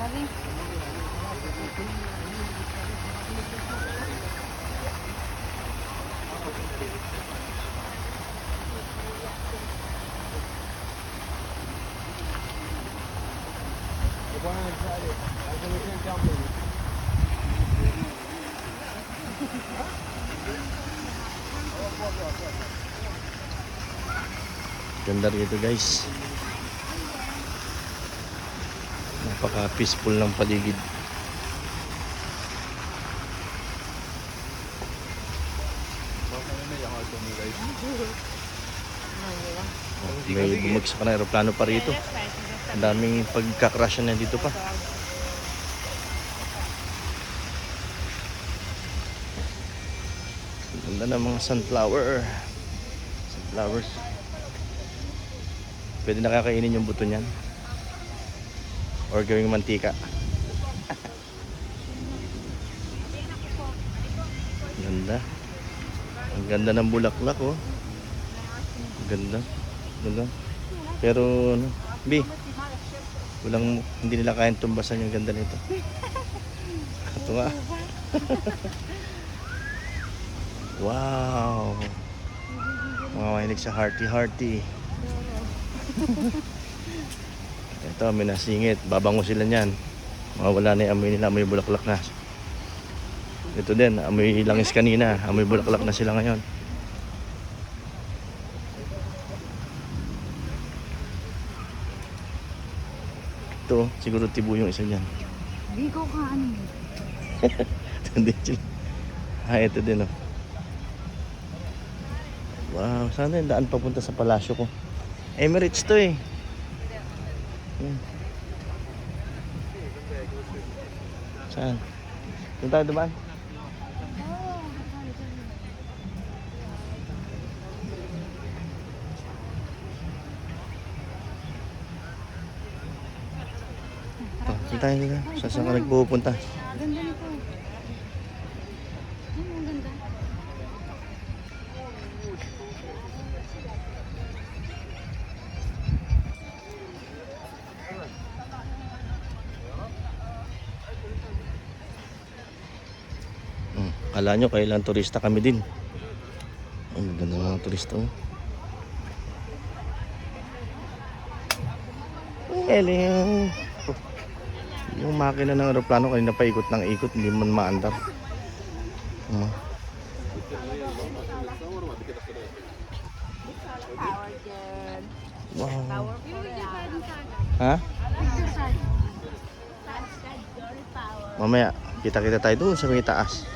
Mali. Ganda rito guys. Napaka peaceful ng paligid. May bumagsak na aeroplano pa rito. Ang daming pagkakrasyan na dito pa. Ganda ng mga sunflowers. Pwede na kakainin yung buto niyan. Or gawing mantika. Ganda. Ang ganda ng bulaklak oh. Ganda. Ganda. Pero ano, hindi nila kayang tumbasan yung ganda nito. Ito nga. Wow. Mga mahilig sa hearty. Ito, may nasingit. Babango sila niyan. Mawala na yung amoy nila. Amoy bulaklak na. Ito din. Amoy langis kanina. Amoy bulaklak na sila ngayon. Ito, siguro tibo yung isa niyan. Di ko kaano. Hindi sila. Ito din oh. Wow, sana yung daan papunta sa palasyo ko. Emirates to eh. Saan? Doon tayo dumaan? Doon tayo dito. Saan ka nagpupunta? Ganda nito. Ang ganda. Kala nyo kailan turista kami din. Ang ganda ng mga turista oh. Yung makina ng aeroplano kanina pa ikot ng ikot, hindi man maandar. Wow. Ha? Mamaya kita tayo doon sa may taas.